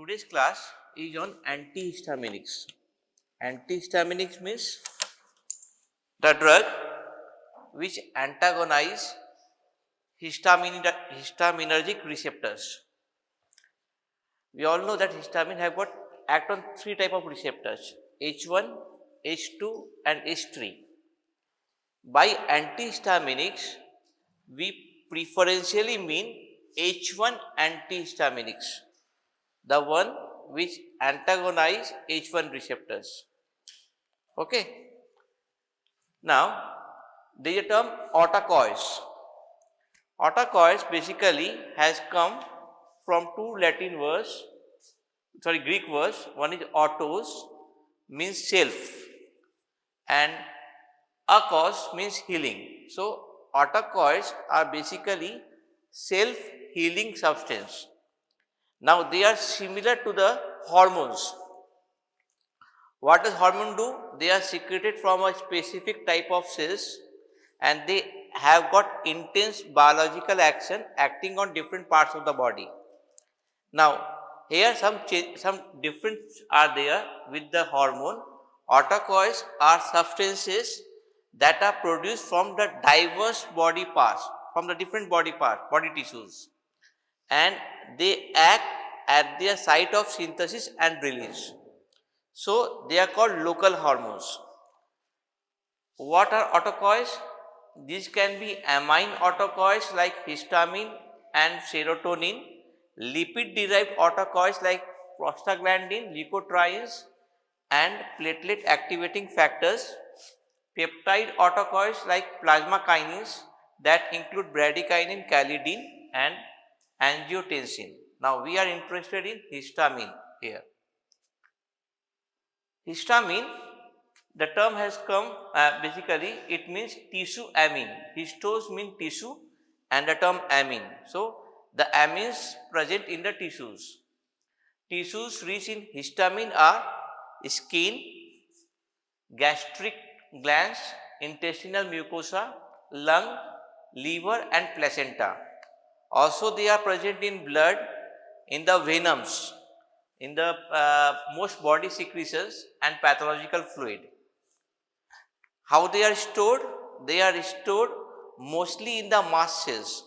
Today's class is on antihistaminics. Antihistaminics means the drug which antagonize histaminergic receptors. We all know that histamine have got act on three type of receptors: H1, H2 and H3. By antihistaminics, we preferentially mean H1 antihistaminics, the one which antagonize H1 receptors. Okay. Now, there is a term autocoids. Autocoids basically has come from two Greek words. One is autos, means self, and akos means healing. So, autocoids are basically self-healing substance. Now, they are similar to the hormones. What does hormone do? They are secreted from a specific type of cells and they have got intense biological action acting on different parts of the body. Now, here some difference are there with the hormone. Autocoids are substances that are produced from the diverse body parts, from the different body tissues, and they act at their site of synthesis and release. So, they are called local hormones. What are autocoids? These can be amine autocoids like histamine and serotonin, lipid derived autocoids like prostaglandin, leukotrienes and platelet activating factors, peptide autocoids like plasma kinase that include bradykinin, kallidin and angiotensin. Now, we are interested in histamine here. Histamine, the term has come basically it means tissue amine. Histos mean tissue and the term amine. So, the amines present in the tissues. Tissues rich in histamine are skin, gastric glands, intestinal mucosa, lung, liver and placenta. Also, they are present in blood, in the venoms, in the most body secretions and pathological fluid. How they are stored? They are stored mostly in the mast cells,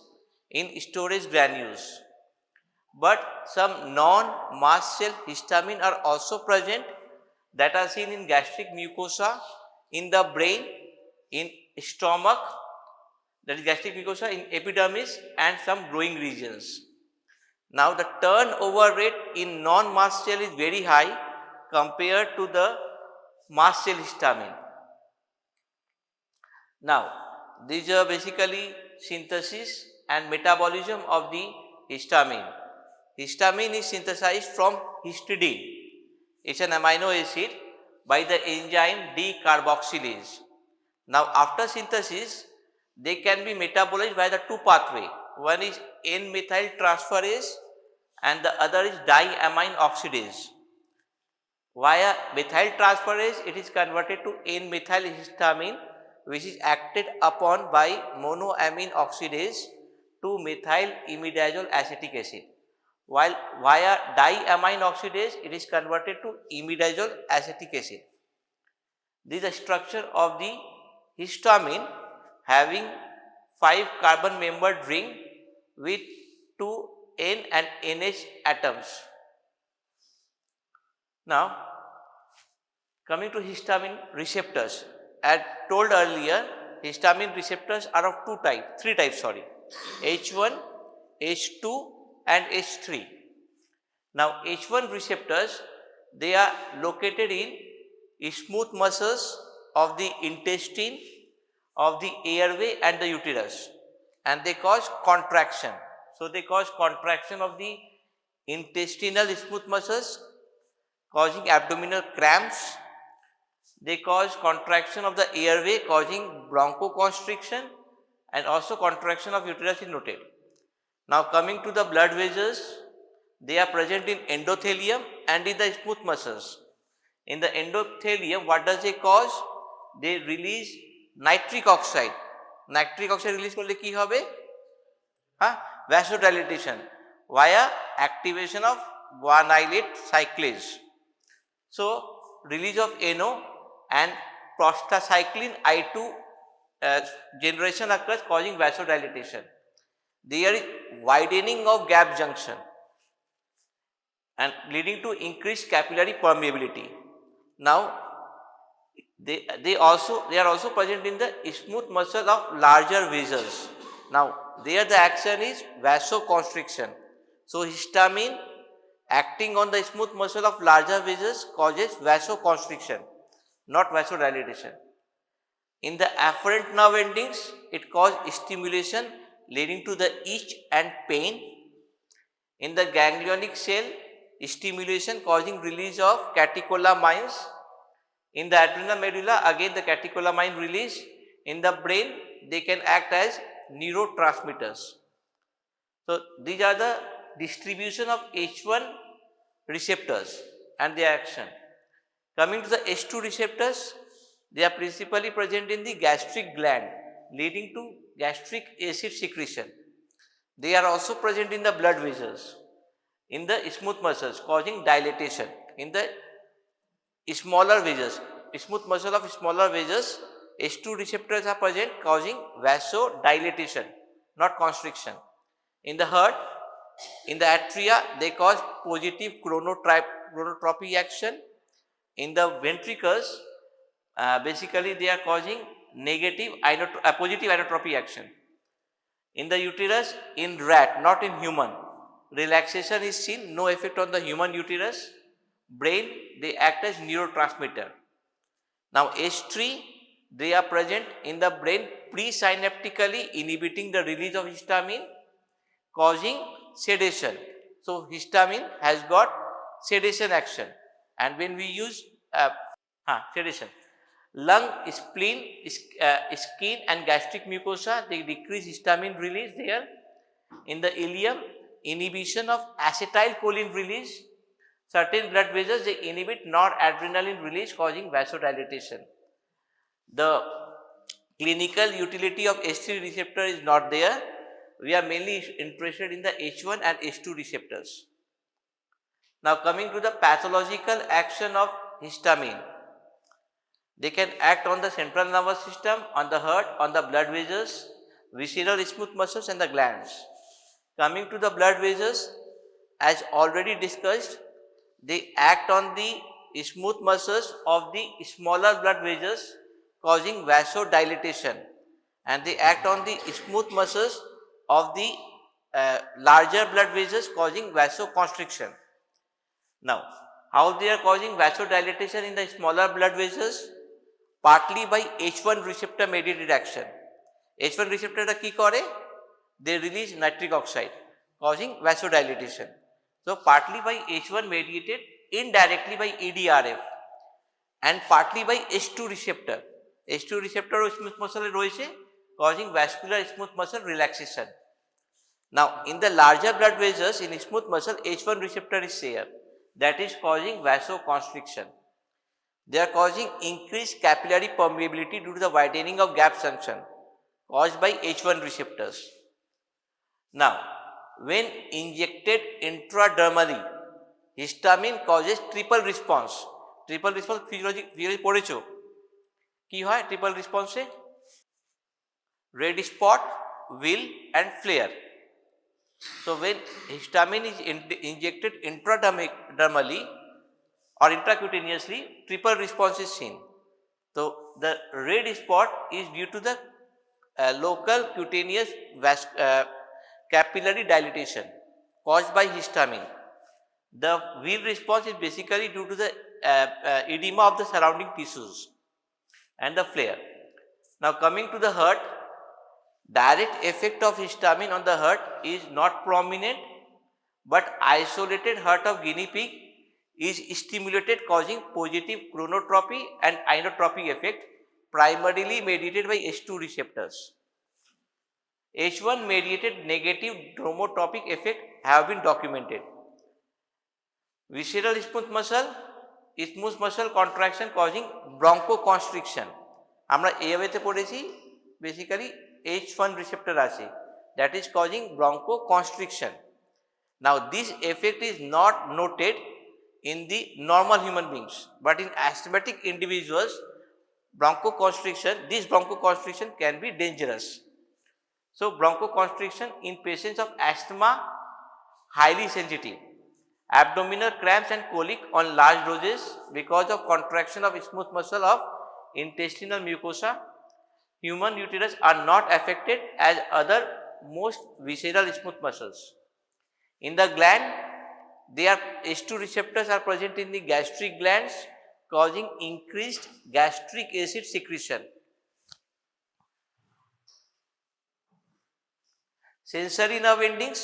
in storage granules. But some non-mast cell histamine are also present that are seen in gastric mucosa, in the brain, in stomach, that is gastric mucosa, in epidermis and some growing regions. Now, the turnover rate in non-mast cell is very high compared to the mast cell histamine. Now, these are basically synthesis and metabolism of the histamine. Histamine is synthesized from histidine. It is an amino acid by the enzyme decarboxylase. Now, after synthesis, they can be metabolized by the two pathways. One is N-methyl transferase and the other is diamine oxidase. Via methyl transferase, it is converted to N-methyl histamine, which is acted upon by monoamine oxidase to methyl imidazole acetic acid. While via diamine oxidase, it is converted to imidazole acetic acid. This is the structure of the histamine having 5 carbon membered ring with 2 N and NH atoms. Now, coming to histamine receptors, as told earlier, histamine receptors are of three types, H1, H2 and H3. Now, H1 receptors, they are located in smooth muscles of the intestine, of the airway and the uterus, and they cause contraction. So, they cause contraction of the intestinal smooth muscles, causing abdominal cramps. They cause contraction of the airway, causing bronchoconstriction, and also contraction of uterus is noted. Now, coming to the blood vessels, they are present in endothelium and in the smooth muscles. In the endothelium, what does they cause? They release nitric oxide. Nitric oxide release korle ki hobe? Vasodilatation via activation of guanylate cyclase. So release of NO and prostacyclin I2 generation occurs, causing vasodilatation. There is widening of gap junction and leading to increased capillary permeability. Now they are also present in the smooth muscle of larger vessels. Now there the action is vasoconstriction. So histamine acting on the smooth muscle of larger vessels causes vasoconstriction, not vasodilatation. In the afferent nerve endings, it causes stimulation leading to the itch and pain. In the ganglionic cell, stimulation causing release of catecholamines. In the adrenal medulla, again the catecholamine release. In the brain, they can act as neurotransmitters. So these are the distribution of H1 receptors and their action. Coming to the H2 receptors, they are principally present in the gastric gland, leading to gastric acid secretion. They are also present in the blood vessels, in the smooth muscles, causing dilatation. In the smaller vessels, smooth muscle of smaller vessels, H2 receptors are present, causing vasodilatation, not constriction. In the heart, in the atria, they cause positive chronotropy action. In the ventricles, basically they are causing positive inotropy action. In the uterus, in rat, not in human, relaxation is seen, no effect on the human uterus. Brain, they act as neurotransmitter. Now H3, they are present in the brain presynaptically, inhibiting the release of histamine, causing sedation. So histamine has got sedation action, and when we use sedation, lung, spleen, skin and gastric mucosa, they decrease histamine release there. In the ileum, inhibition of acetylcholine release. Certain blood vessels, they inhibit noradrenaline release, causing vasodilatation. The clinical utility of H3 receptor is not there. We are mainly interested in the H1 and H2 receptors. Now coming to the pathological action of histamine. They can act on the central nervous system, on the heart, on the blood vessels, visceral smooth muscles and the glands. Coming to the blood vessels, as already discussed, they act on the smooth muscles of the smaller blood vessels, causing vasodilatation, and they act on the smooth muscles of the larger blood vessels, causing vasoconstriction. Now, how they are causing vasodilatation in the smaller blood vessels? Partly by H1 receptor mediated action. H1 receptor কি করে? They release nitric oxide, causing vasodilatation. So partly by H1 mediated, indirectly by EDRF, and partly by H2 receptor. H2 receptor smooth muscle রয়েছে, causing vascular smooth muscle relaxation. Now in the larger blood vessels in smooth muscle, H1 receptor is there, that is causing vasoconstriction. They are causing increased capillary permeability due to the widening of gap junction caused by H1 receptors. Now, when injected intradermally, histamine causes triple response. Triple response physiology পড়েছো কি হয় triple response A? Red spot, will and flare. So when histamine is injected intradermally or intracutaneously, triple response is seen. So the red spot is due to the local cutaneous capillary dilatation caused by histamine. The wheel response is basically due to the edema of the surrounding tissues and the flare. Now coming to the heart, direct effect of histamine on the heart is not prominent, but isolated heart of guinea pig is stimulated, causing positive chronotropy and inotropy effect, primarily mediated by H2 receptors. H1 mediated negative dromotropic effect have been documented. Visceral smooth muscle contraction causing bronchoconstriction. আমরা এইভাবে পড়েছি, basically H1 receptor আছে, that is causing bronchoconstriction. Now this effect is not noted in the normal human beings, but in asthmatic individuals, this bronchoconstriction can be dangerous. So bronchoconstriction in patients of asthma, highly sensitive. Abdominal cramps and colic on large doses because of contraction of smooth muscle of intestinal mucosa. Human uterus are not affected as other most visceral smooth muscles. In the gland, their H2 receptors are present in the gastric glands, causing increased gastric acid secretion. Sensory nerve endings,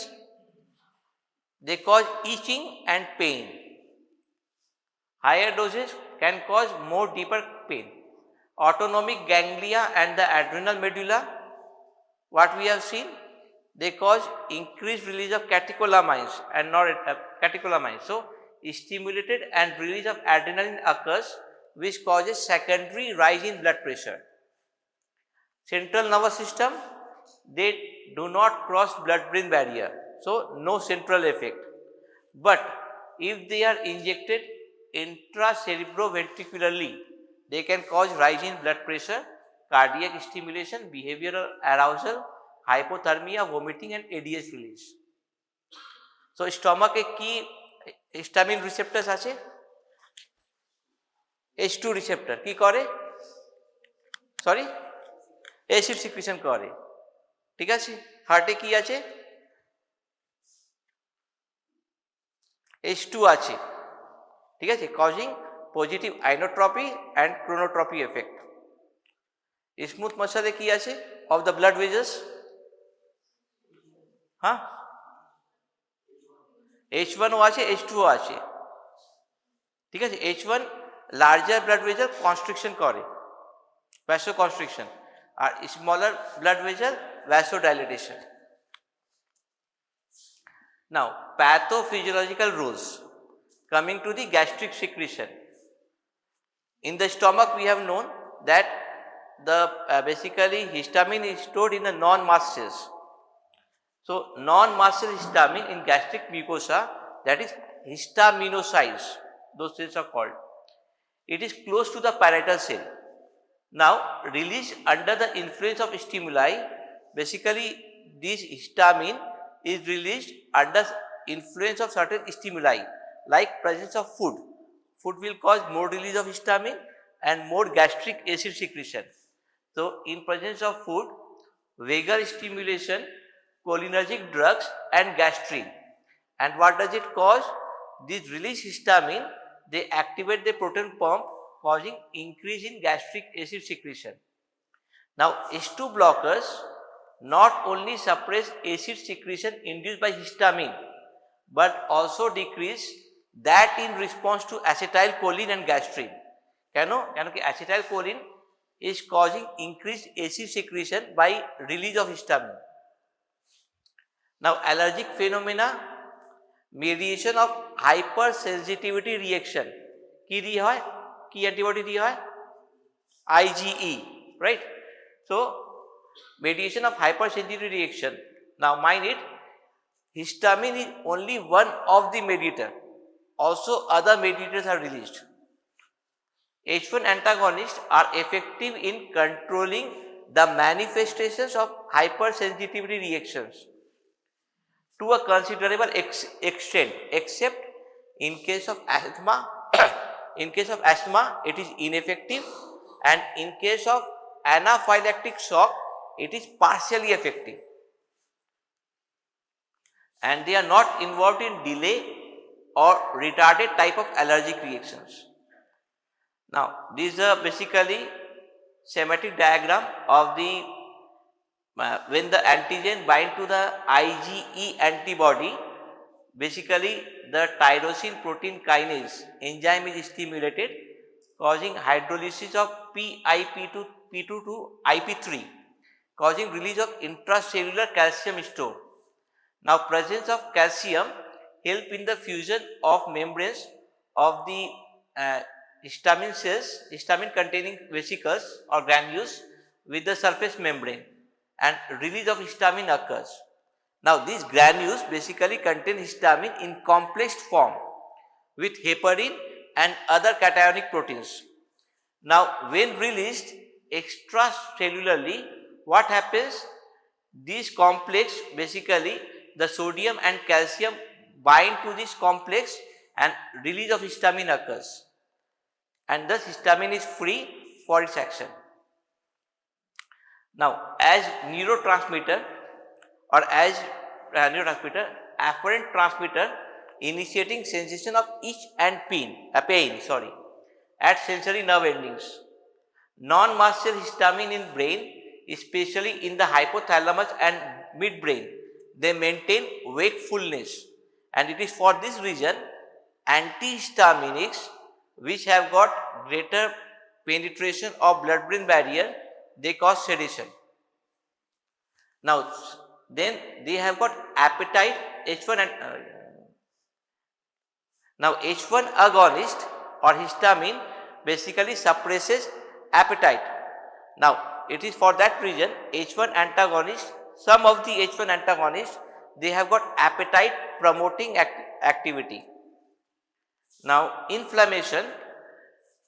they cause itching and pain. Higher doses can cause more deeper pain. Autonomic ganglia and the adrenal medulla, what we have seen, they cause increased release of catecholamines and not catecholamines. So, stimulated and release of adrenaline occurs, which causes secondary rise in blood pressure. Central nervous system, they do not cross blood-brain barrier, so no central effect. But if they are injected intracerebroventricularly, they can cause rise in blood pressure, cardiac stimulation, behavioral arousal, hypothermia, vomiting and ADS release. So stomach e ki histamine receptors ache, H2 receptor ki করে, sorry acid secretion করে, ঠিক আছে। হার্টে কি আছে, H2 আছে, ঠিক আছে, causing positive inotropy and chronotropy effect. Smooth মাসলে কি আছে of the blood vessels, হ্যাঁ H1 ও আছে H2 ও আছে, ঠিক আছে। H1 larger blood vessel constriction করে, vasoconstriction, R smaller blood vessel vasodilation. Now pathophysiological rules, coming to the gastric secretion. In the stomach we have known that the basically histamine is stored in the non-mast cells. So non-mast cell histamine in gastric mucosa, that is histaminocytes, those cells are called. It is close to the parietal cell. Now released under the influence of stimuli, basically this histamine is released under influence of certain stimuli like presence of food. Food will cause more release of histamine and more gastric acid secretion. So in presence of food, vagal stimulation, cholinergic drugs and gastrin. And what does it cause? This release histamine, they activate the proton pump, causing increase in gastric acid secretion. Now H2 blockers not only suppress acid secretion induced by histamine, but also decrease that in response to acetylcholine and gastrin. কেন কি acetylcholine is causing increased acid secretion by release of histamine. Now allergic phenomena, mediation of hypersensitivity reaction, কি দিয়ে হয়, কি antibody দিয়ে হয়, IgE, right? So mediation of hypersensitivity reaction. Now mind it, histamine is only one of the mediator, also other mediators are released. H1 antagonists are effective in controlling the manifestations of hypersensitivity reactions to a considerable extent, except in case of asthma. In case of asthma it is ineffective, and in case of anaphylactic shock it is partially effective, and they are not involved in delay or retarded type of allergic reactions. Now this is basically schematic diagram of the when the antigen bind to the IgE antibody, basically the tyrosine protein kinase enzyme is stimulated, causing hydrolysis of P2 to IP3, causing release of intracellular calcium store. Now presence of calcium help in the fusion of membranes of the histamine cells, histamine containing vesicles or granules with the surface membrane, and release of histamine occurs. Now these granules basically contain histamine in complex form with heparin and other cationic proteins. Now when released extracellularly, what happens? These complex, basically the sodium and calcium bind to this complex and release of histamine occurs, and thus histamine is free for its action. Now as neurotransmitter afferent transmitter initiating sensation of itch and pain at sensory nerve endings. Non-muscle histamine in brain, especially in the hypothalamus and midbrain, they maintain wakefulness, and it is for this reason antihistaminics, which have got greater penetration of blood-brain barrier, they cause sedation. Now then they have got appetite H1 and now H1 agonist or histamine basically suppresses appetite. Now it is for that reason H1 antagonist, some of the H1 antagonists, they have got appetite promoting activity. Now inflammation,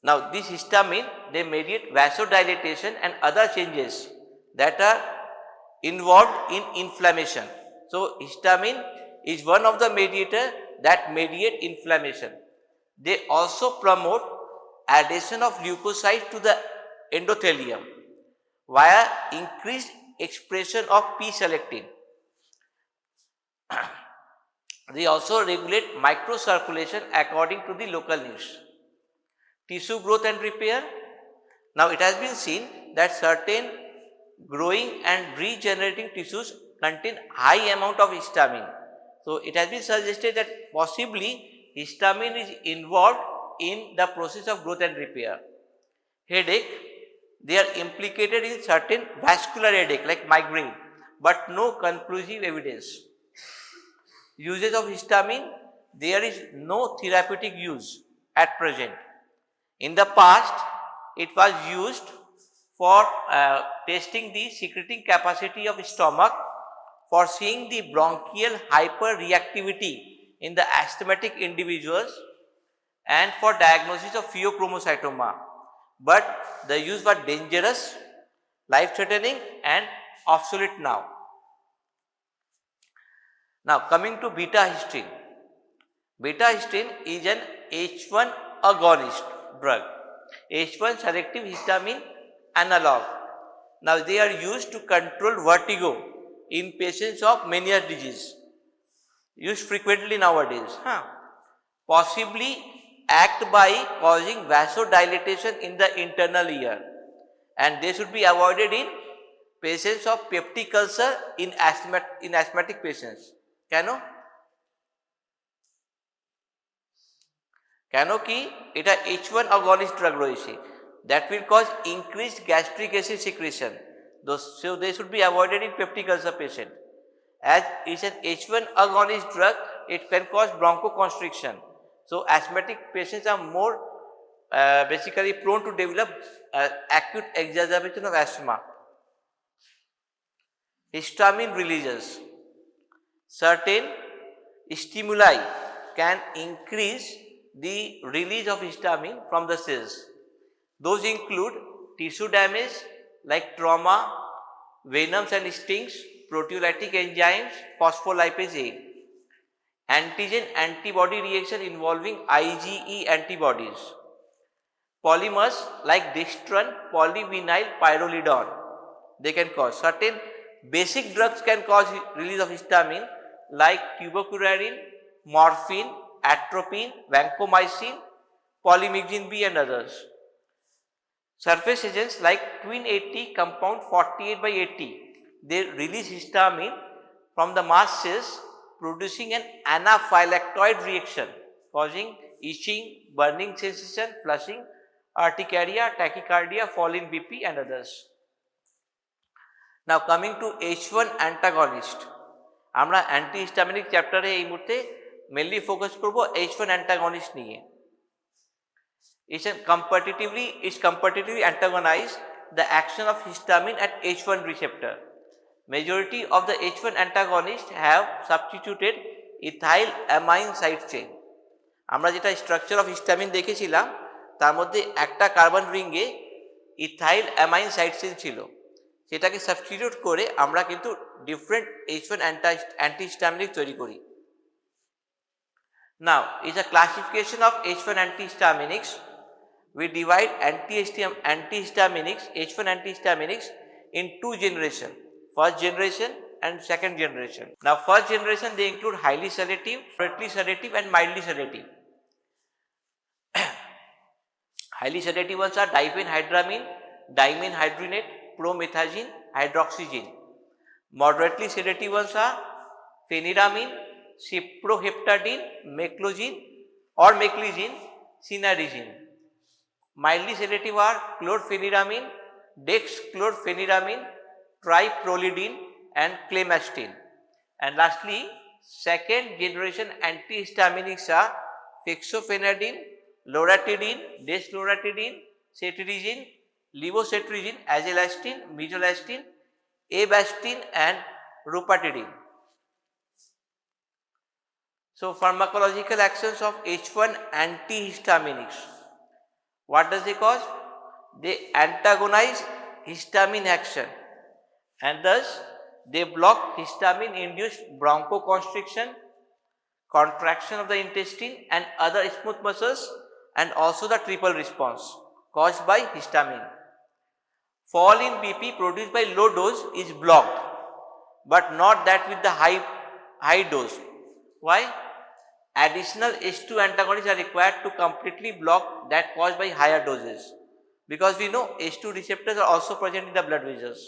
now this histamine, they mediate vasodilatation and other changes that are involved in inflammation. So histamine is one of the mediator that mediate inflammation. They also promote addition of leukocytes to the endothelium via increased expression of P-selectin. They also regulate microcirculation according to the local needs. Tissue growth and repair. Now it has been seen that certain growing and regenerating tissues contain high amount of histamine. So it has been suggested that possibly histamine is involved in the process of growth and repair. Headache, they are implicated in certain vascular headache like migraine, but no conclusive evidence. Usage of histamine, there is no therapeutic use at present. In the past, it was used for testing the secreting capacity of stomach, for seeing the bronchial hyperreactivity in the asthmatic individuals, and for diagnosis of pheochromocytoma. But the use was dangerous, life-threatening and obsolete now. Now coming to beta-histine. Beta-histine is an H1 agonist drug, H1 selective histamine analog. Now they are used to control vertigo in patients of Meniere disease, used frequently nowadays. Possibly act by causing vasodilatation in the internal ear, and they should be avoided in patients of peptic ulcer in asthmatic patients. কেন কি এটা H1 agonist drug রয়েছে, that will cause increased gastric acid secretion, so they should be avoided in peptic ulcer patient. As it's an H1 agonist drug, it can cause bronchoconstriction, so asthmatic patients are more basically prone to develop acute exacerbation of asthma. Histamine releases. Certain stimuli can increase the release of histamine from the cells. Those include tissue damage like trauma, venoms and stings, proteolytic enzymes, phospholipase A, antigen antibody reaction involving IgE antibodies, polymers like dextran, polyvinyl pyrrolidone, they can cause. Certain basic drugs can cause release of histamine like tuberculin, morphine, atropine, vancomycin, polymyxin B and others. Surface agents like twin 80 compound 48 by 80, they release histamine from the mast cells, producing an anaphylactoid reaction causing itching, burning sensation, flushing, urticaria, tachycardia, fall in BP and others. Now coming to H1 antagonist, আমরা antihistaminic চ্যাপ্টারে এই মুহূর্তে mainly focus করব H1 antagonist নিয়ে. It's competitively antagonize the action of histamine at H1 receptor. majority of the H1 antagonists have substituted ethyl amine side chain. আমরা যেটা structure of histamine দেখেছিলাম তার মধ্যে একটা কার্বন রিংয়ে ইথাইল অ্যামাইন সাইড চেইন ছিল, সেটাকে সাবস্টিটিউট করে আমরা কিন্তু ডিফারেন্ট H1 অ্যান্টিহিস্টামিনিক তৈরি করি। Now is a classification of H1 antihistaminics. We divide antihistaminics, H1 antihistaminics in two generations, first generation and second generation. Now first generation they include highly sedative, moderately sedative and mildly sedative. Highly sedative ones are diphenhydramine, dimenhydrinate, promethazine, hydroxyzine. Moderately sedative ones are pheniramine, cyproheptadine, meclizine or meclizine, cinnarizine. Mildly sedative are chlorpheniramine, dexchlorpheniramine, triprolidine and clemastine. And lastly, second generation antihistaminics are fexofenadine, loratadine, desloratadine, cetirizine, levocetirizine, azelastine, mesalastine, avastine and rupatadine. So pharmacological actions of H1 antihistaminics. What does they cause? They antagonize histamine action and thus they block histamine induced bronchoconstriction, contraction of the intestine and other smooth muscles, and also the triple response caused by histamine. Fall in BP produced by low dose is blocked, but not that with the high dose. Why? Additional H2 antagonists are required to completely block that caused by higher doses, because we know H2 receptors are also present in the blood vessels.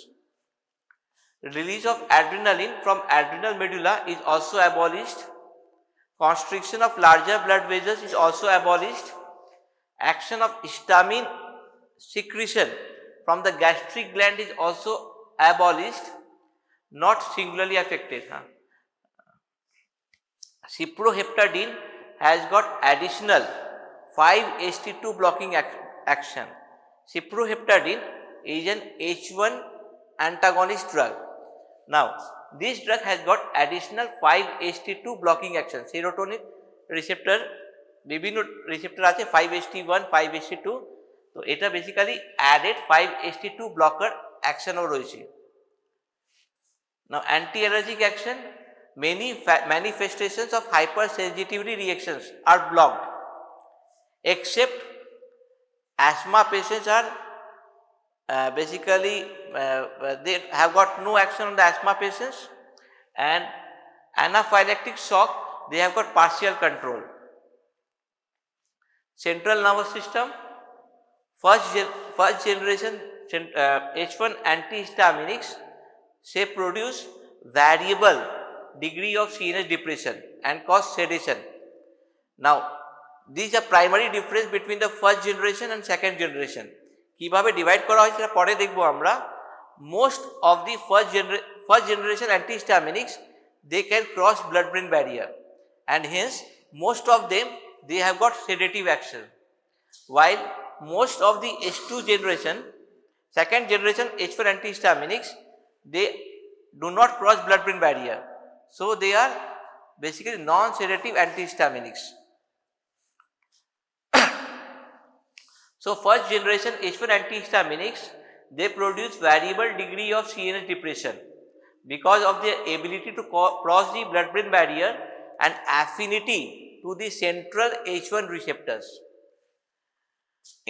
Release of adrenaline from adrenal medulla is also abolished. Constriction of larger blood vessels is also abolished. Action of histamine secretion from the gastric gland is also abolished, not singularly affected. Cyproheptadine has got additional 5-HT2 blocking action. Cyproheptadine is an H1 antagonist drug. Now this drug has got additional 5-HT2 blocking action. Serotonin receptor বিভিন্ন receptor আছে 5-HT1, 5-HT2, তো এটা basically added 5-HT2 blocker অ্যাকশনও রয়েছে। Now anti-allergic action, many manifestations of hypersensitivity reactions are blocked except asthma patients are basically they have got no action on the asthma patients, and anaphylactic shock they have got partial control. Central nervous system, first generation H1 antihistaminics say produce variable degree of CNS depression and cause sedation. Now these are primary difference between the first generation and second generation. কিভাবে divide করা হয় সেটা পরে দেখব আমরা। Most of the first generation antihistaminics they can cross blood brain barrier and hence most of them they have got sedative action, while most of the H2 generation second generation H1 antihistaminics they do not cross blood brain barrier, so they are basically non-sedative antihistaminics. So first generation H1 antihistaminics they produce variable degree of CNS depression because of their ability to cross the blood brain barrier and affinity to the central H1 receptors.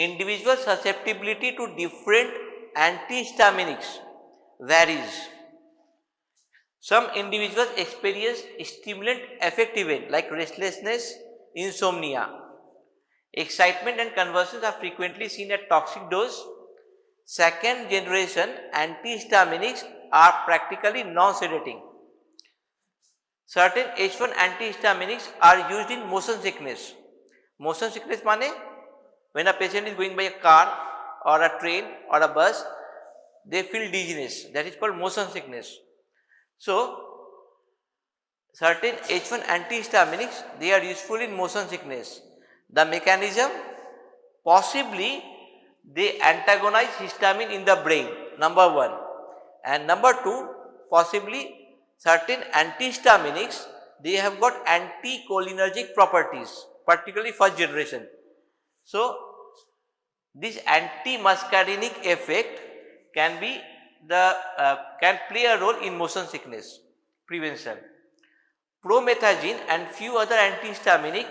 Individual susceptibility to different antihistaminics varies. Some individuals experience stimulant affect event like restlessness, insomnia. Excitement and convulsions are frequently seen at toxic dose. Second generation antihistaminics are practically non-sedating. Certain H1 antihistaminics are used in motion sickness. Motion sickness means when a patient is going by a car or a train or a bus, they feel dizziness. That is called motion sickness. So certain H1 antihistaminics they are useful in motion sickness. The mechanism, possibly they antagonize histamine in the brain, number one, and number two, possibly certain antihistaminics, they have got anticholinergic properties, particularly first generation. So, this anti-muscarinic effect can be can play a role in motion sickness prevention. Promethazine and few other antihistaminic,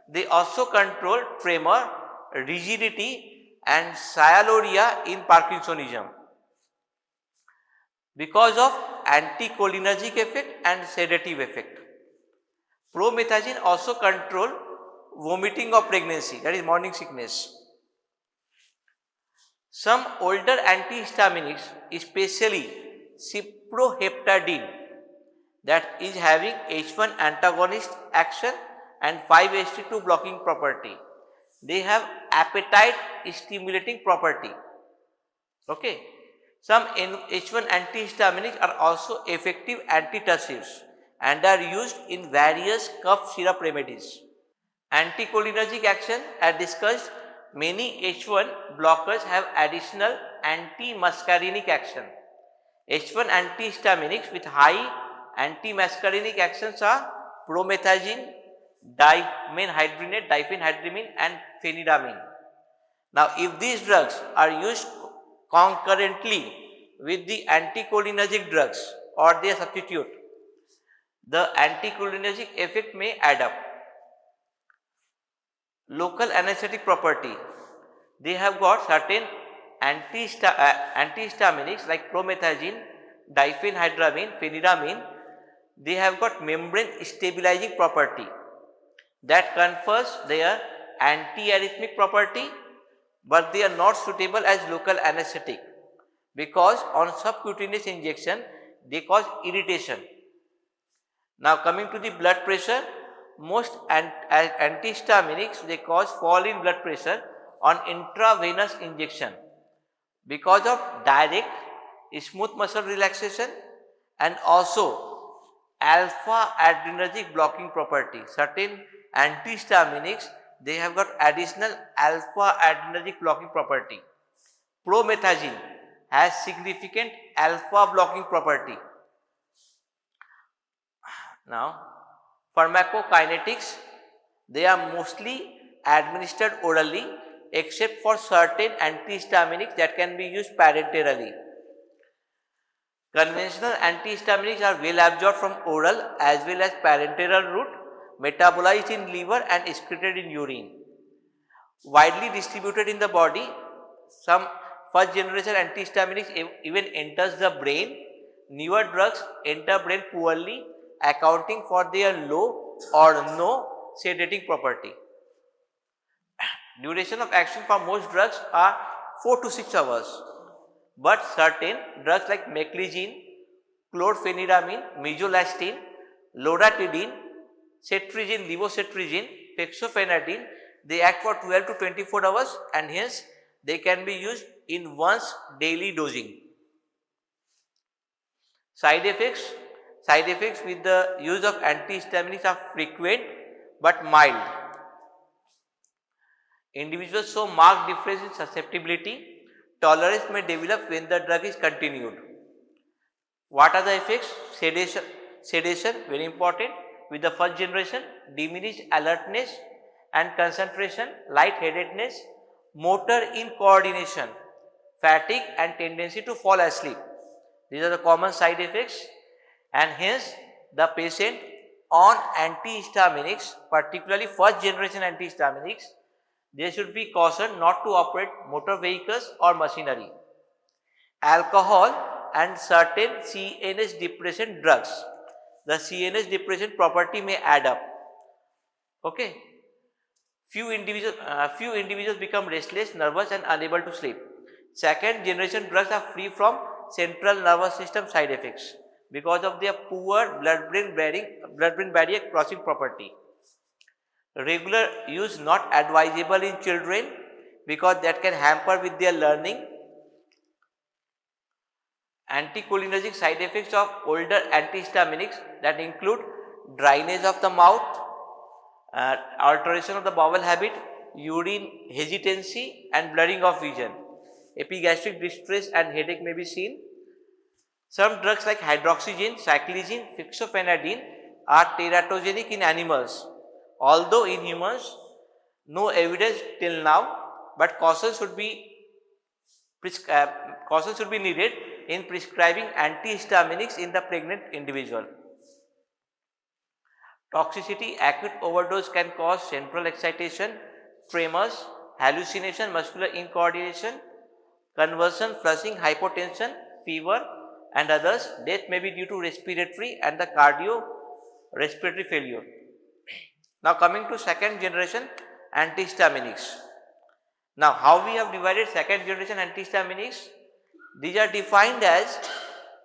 they also control tremor, rigidity and cyalloria in Parkinsonism because of anticholinergic effect and sedative effect. Promethazine also control vomiting of pregnancy, that is morning sickness. Some older antihistaminics, especially ciproheptadine, that is having H1 antagonist action and 5-HT2 blocking property. They have appetite stimulating property. Okay. Some H1 antihistaminics are also effective antitussives and are used in various cough syrup remedies. Anticholinergic action, as discussed, many H1 blockers have additional anti-muscarinic action. H1 antihistaminics with high anti-muscarinic actions are promethazine, diphenhydramine and phenidamine. Now, if these drugs are used concurrently with the anticholinergic drugs or their substitute, the anticholinergic effect may add up. Local anesthetic property, they have got certain antihistaminics like promethazine, diphenhydramine, phenidamine, they have got membrane stabilizing property that confers their antiarrhythmic property, but they are not suitable as local anesthetic because on subcutaneous injection they cause irritation. Now, coming to the blood pressure, most antihistaminics, they cause fall in blood pressure on intravenous injection because of direct smooth muscle relaxation and also alpha adrenergic blocking property. Certain antihistaminics, they have got additional alpha adrenergic blocking property. Promethazine has significant alpha blocking property. Now, pharmacokinetics, they are mostly administered orally except for certain antihistaminics that can be used parenterally. Conventional antihistaminics are well absorbed from oral as well as parenteral route, metabolized in liver and excreted in urine. Widely distributed in the body, some first generation antihistaminics even enters the brain. Newer drugs enter brain poorly, accounting for their low or no sedating property. Duration of action for most drugs are 4 to 6 hours, but certain drugs like meclizine, chlorpheniramine, mesolastine, loratadine, cetirizine, levocetirizine, fexofenadine, they act for 12 to 24 hours and hence they can be used in once daily dosing. Side effects with the use of antihistaminics are frequent but mild. Individuals show marked difference in susceptibility. Tolerance may develop when the drug is continued. What are the effects? Sedation, very important. With the first generation, diminished alertness and concentration, lightheadedness, motor incoordination, fatigue and tendency to fall asleep. These are the common side effects, and hence the patient on antihistaminics, particularly first generation antihistaminics, they should be cautioned not to operate motor vehicles or machinery. Alcohol and certain CNS depressant drugs, the CNS depressant property may add up. Okay. Few individuals become restless, nervous and unable to sleep. Second generation drugs are free from central nervous system side effects because of their poor blood-brain barrier crossing property. Regular use not advisable in children because that can hamper with their learning. Anticholinergic side effects of older antihistaminics that include dryness of the mouth, alteration of the bowel habit, urine hesitancy and blurring of vision. Epigastric distress and headache may be seen. Some drugs like hydroxygen, cyclizine, fixofenadine are teratogenic in animals, although in humans no evidence till now, but caution should be needed in prescribing antihistaminics in the pregnant individual. Toxicity: acute overdose can cause central excitation, tremors, hallucination, muscular incoordination, convulsion, flushing, hypotension, fever and others. Death may be due to respiratory and the cardiorespiratory failure. Now coming to second generation antihistaminics. Now how we have divided second generation antihistaminics? These are defined as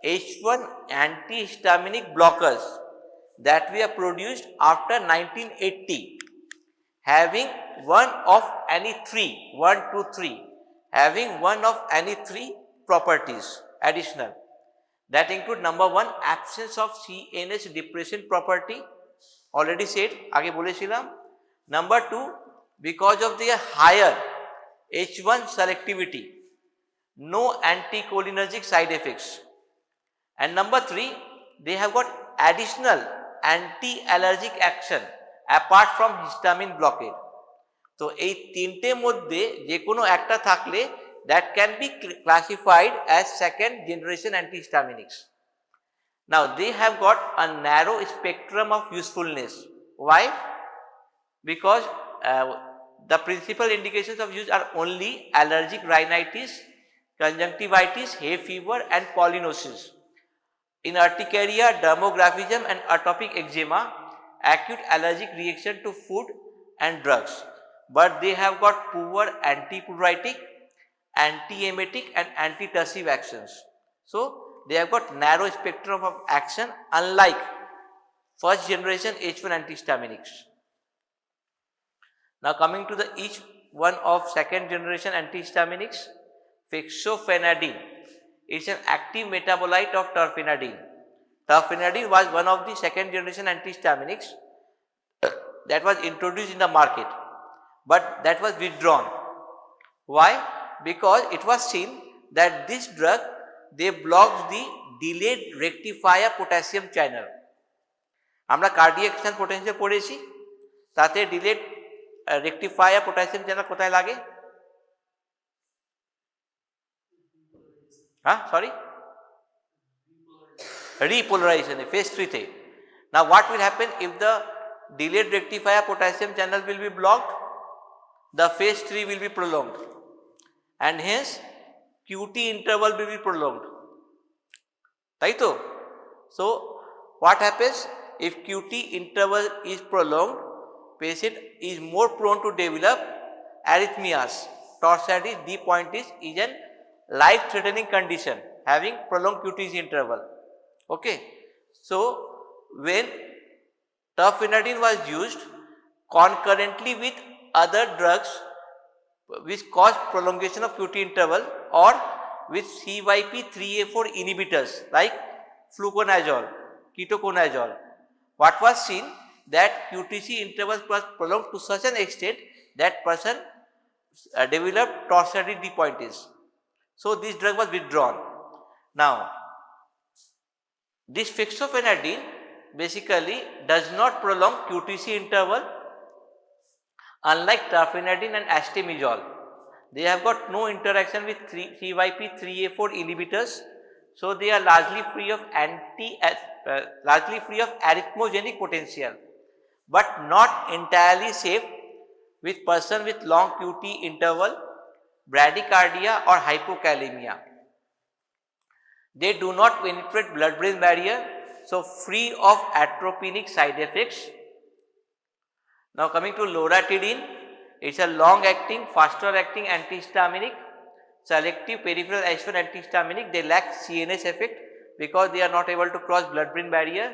H1 antihistaminic blockers that we have produced after 1980, having one of any three, 1, 2, 3, having one of any three properties additional. That include number 1, absence of CNS depression property, already said, aage bolechhilam. Number 2, because of their higher H1 selectivity, no anticholinergic side effects. And number 3, they have got additional anti-allergic action apart from histamine blockade. তো এই তিনটে মধ্যে যে কোনো একটা থাকলে that can be classified as second generation antihistaminics. Now they have got a narrow spectrum of usefulness. Why? Because the principal indications of use are only allergic rhinitis, conjunctivitis, hay fever and pollinosis. In urticaria, dermographism and atopic eczema, acute allergic reaction to food and drugs, but they have got poor antipruritic, antiemetic and antitussive actions. So they have got narrow spectrum of action unlike first generation H1 antihistaminics. Now coming to the each one of second generation antihistaminics, fixofenadine is an active metabolite of terfenadine. Terfenadine was one of the second generation antihistaminics that was introduced in the market, but that was withdrawn. Why? Because it was seen that this drug they blocks the delayed rectifier potassium channel. আমরা cardiac action potential পড়েছি, তাতে delayed rectifier potassium channel কোথায় লাগে? Sorry? Repolarization, phase 3 তে. Now what will happen if the delayed rectifier potassium channel will be blocked? The phase 3 will be prolonged and hence QT interval will be prolonged. Right? So what happens if QT interval is prolonged? Patient is more prone to develop arrhythmias. Torsades de Pointes is an life-threatening condition having prolonged QT interval. Okay. So when terfenadine was used concurrently with other drugs which cause prolongation of QT interval or with CYP3A4 inhibitors like fluconazole, ketoconazole, what was seen that QTC interval was prolonged to such an extent that person developed Torsades de Pointes. So this drug was withdrawn. Now this fixofenadine basically does not prolong QTC interval unlike terfenadine and astemizole. They have got no interaction with CYP3A4 inhibitors, so they are largely free of arrhythmogenic potential, but not entirely safe with person with long QT interval, bradycardia or hypokalemia. They do not penetrate blood-brain barrier, so free of atropinic side effects. Now coming to loratadine, it's a long-acting, faster-acting antihistaminic, selective peripheral H1 antihistaminic. They lack CNS effect because they are not able to cross blood-brain barrier.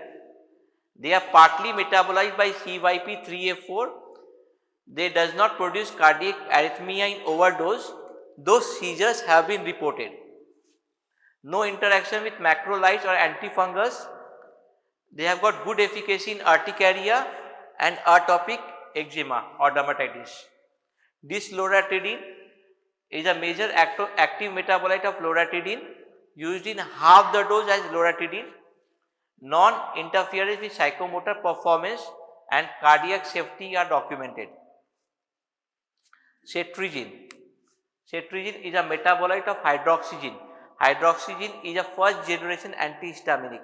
They are partly metabolized by CYP3A4. They does not produce cardiac arrhythmia in overdose. Those seizures have been reported. No interaction with macrolides or antifungus. They have got good efficacy in urticaria and atopic eczema or dermatitis. This loratadine is a major active metabolite of loratadine. used in half the dose as loratadine. Non-interference with psychomotor performance and cardiac safety are documented. Cetirizine. Cetirizine is a metabolite of hydroxygen. Hydroxygen is a first generation antihistaminic.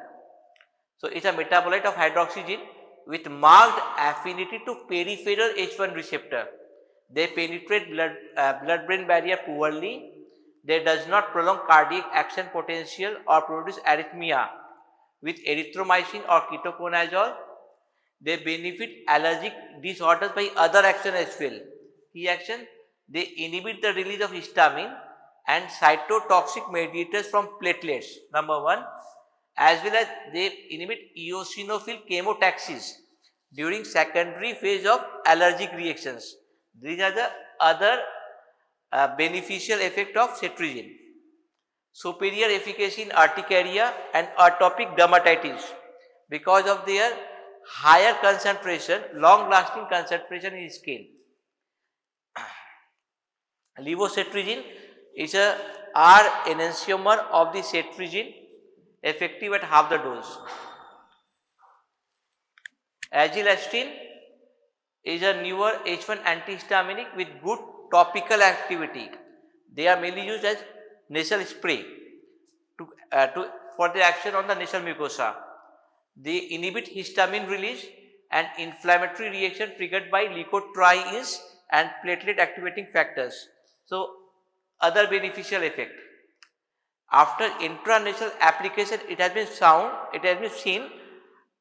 So, it is a metabolite of hydroxygen with marked affinity to peripheral H1 receptor. They penetrate blood-brain barrier poorly. They does not prolong cardiac action potential or produce arrhythmia with erythromycin or ketoconazole. They benefit allergic disorders by other action as well. Key action, they inhibit the release of histamine and cytotoxic mediators from platelets, number 1, as well as they inhibit eosinophil chemotaxis during secondary phase of allergic reactions. These are the other beneficial effect of cetirizine. Superior efficacy in urticaria and atopic dermatitis because of their higher concentration, long lasting concentration in skin. Levocetirizine is a R enantiomer of the cetirizine, effective at half the dose. Agilastine is a newer H1 antihistaminic with good topical activity. They are mainly used as nasal spray for the action on the nasal mucosa. They inhibit histamine release and inflammatory reaction triggered by leukotrienes and platelet activating factors. So, other beneficial effect. After intranasal application, it has been seen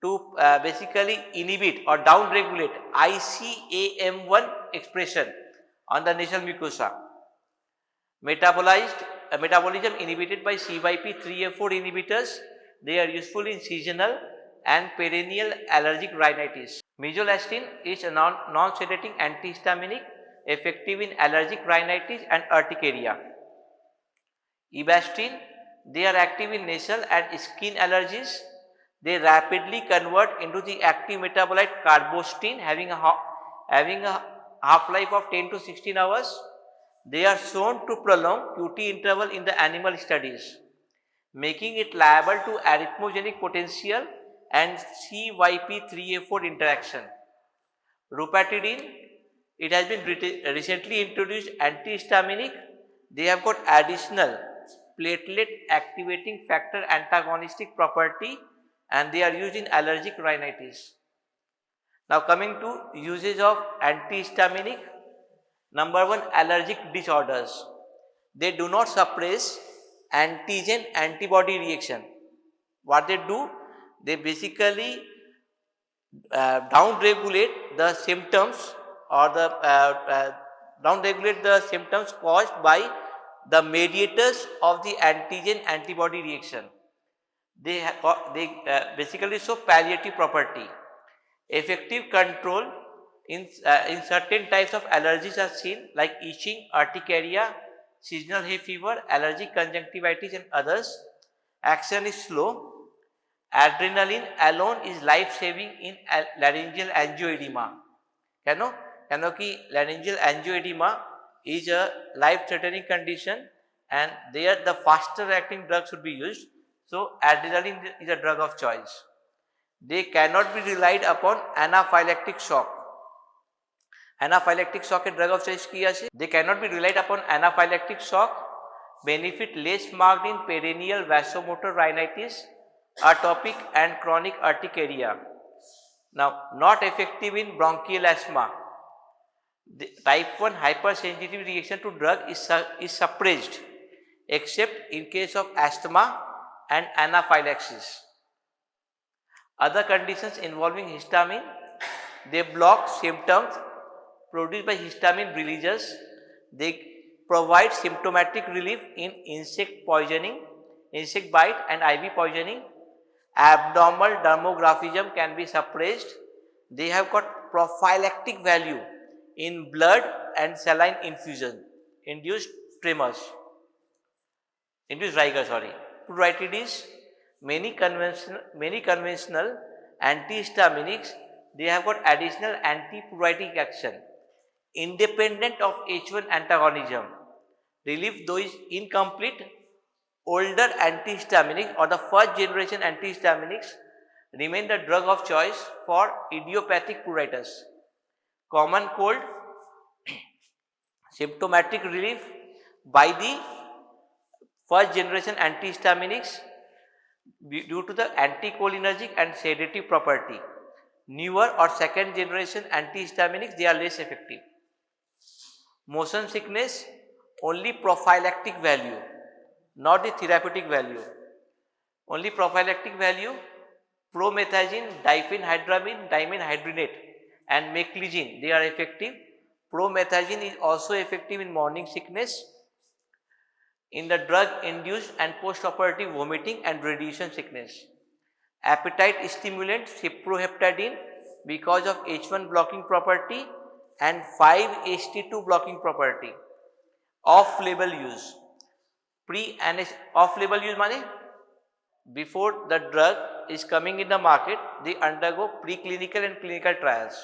to basically inhibit or down-regulate ICAM1 expression on the nasal mucosa. Metabolism inhibited by CYP3A4 inhibitors. They are useful in seasonal and perennial allergic rhinitis. Mesolastine is a non-sedating antihistaminic effective in allergic rhinitis and urticaria. Ebastine, they are active in nasal and skin allergies. They rapidly convert into the active metabolite carbostine having a half-life of 10 to 16 hours. They are shown to prolong QT interval in the animal studies, making it liable to arrhythmogenic potential and CYP3A4 interaction. Rupatidine, it has been recently introduced antihistaminic. They have got additional platelet activating factor antagonistic property and they are used in allergic rhinitis. Now coming to usage of antihistaminic. Number 1, allergic disorders. They do not suppress antigen antibody reaction. What they do? They basically down-regulate the symptoms or down-regulate the symptoms caused by the mediators of the antigen antibody reaction. They basically show palliative property. Effective control in certain types of allergies are seen like itching, urticaria, seasonal hay fever, allergic conjunctivitis and others. Action is slow. Adrenaline alone is life-saving in laryngeal angioedema. Laryngeal angioedema is a life-threatening condition and there the faster acting drug should be used. So, adrenaline is a drug of choice. They cannot be relied upon anaphylactic shock. Anaphylactic shock a drug of choice kiya છે. They cannot be relied upon anaphylactic shock. Benefit less marked in perennial vasomotor rhinitis, atopic and chronic urticaria. Now, not effective in bronchial asthma. The type 1 hypersensitivity reaction to drug is suppressed except in case of asthma and anaphylaxis. Other conditions involving histamine, they block symptoms produced by histamine releases. They provide symptomatic relief in insect poisoning, insect bite and IV poisoning. Abnormal dermographism can be suppressed. They have got prophylactic value in blood and saline infusion, induced tremors, induced rigor, pruritus. Many conventional antihistaminics, they have got additional antipruritic action independent of H1 antagonism. Relief though is incomplete older antihistaminics or the first generation antihistaminics remain the drug of choice for idiopathic pruritus, common cold, symptomatic relief by the first generation antihistaminics due to the anticholinergic and sedative property. Newer or second generation antihistaminics, they are less effective. Motion sickness, only prophylactic value, not the therapeutic value. Only prophylactic value, promethazine, diphenhydramine, dimenhydrinate and meclizine, they are effective. Promethazine is also effective in morning sickness, in the drug induced and post-operative vomiting and radiation sickness. Appetite stimulant, cyproheptadine, because of H1 blocking property and 5-HT2 blocking property. Off-label use. Off-label use means before the drug is coming in the market, they undergo preclinical and clinical trials.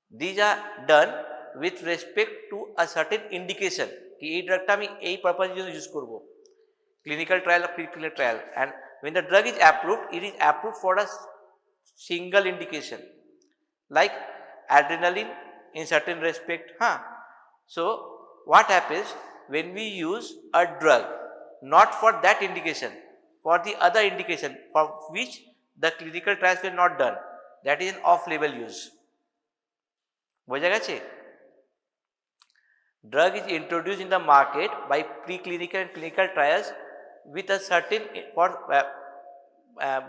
These are done with respect to a certain indication कि ये drug टा मैं यही purpose use करबो, clinical trial or preclinical trial, and when the drug is approved, it is approved for a single indication like adrenaline in certain respect. So what happens when we use a drug not for that indication, for the other indication for which the clinical trials were not done, that is an off-label use. বোঝা গেছে? Drug is introduced in the market by preclinical and clinical trials with a certain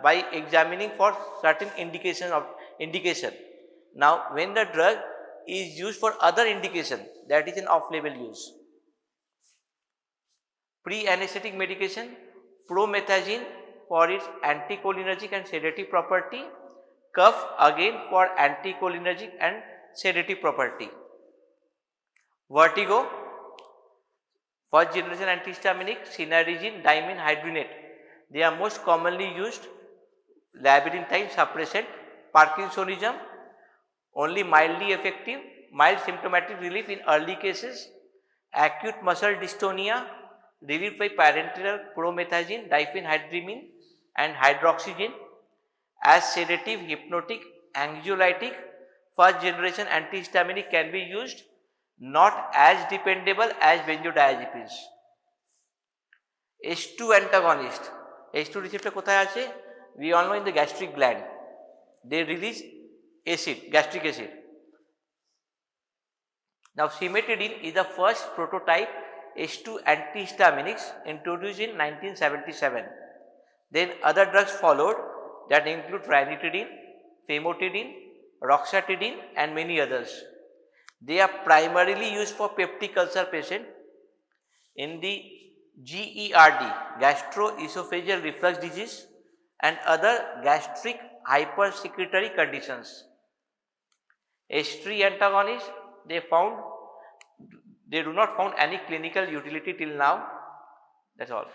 by examining for certain indication. Now when the drug is used for other indication, that is an off-label use. Pre-anesthetic medication, promethazine for its anticholinergic and sedative property, cuff again for anticholinergic and sedative property. Vertigo, first generation antihistaminic, sinerizine, dimenhydrinate, they are most commonly used. Labyrinthine suppressant. Parkinsonism, only mildly effective, mild symptomatic relief in early cases. Acute muscle dystonia, relieved by parenteral promethazine, diphenhydramine and hydroxygen. As sedative, hypnotic, anxiolytic, first generation antihistaminic can be used, not as dependable as benzodiazepines. H2 antagonist, H2 receptor কোথায় আছে? We all know in the gastric gland, they release acid, gastric acid. Now cimetidine is the first prototype H2 antihistaminics introduced in 1977. Then other drugs followed that include ranitidine, famotidine, roxatidine and many others. They are primarily used for peptic ulcer patient in the GERD, gastroesophageal reflux disease and other gastric hypersecretory conditions. H3 antagonists, they do not found any clinical utility till now. That's all.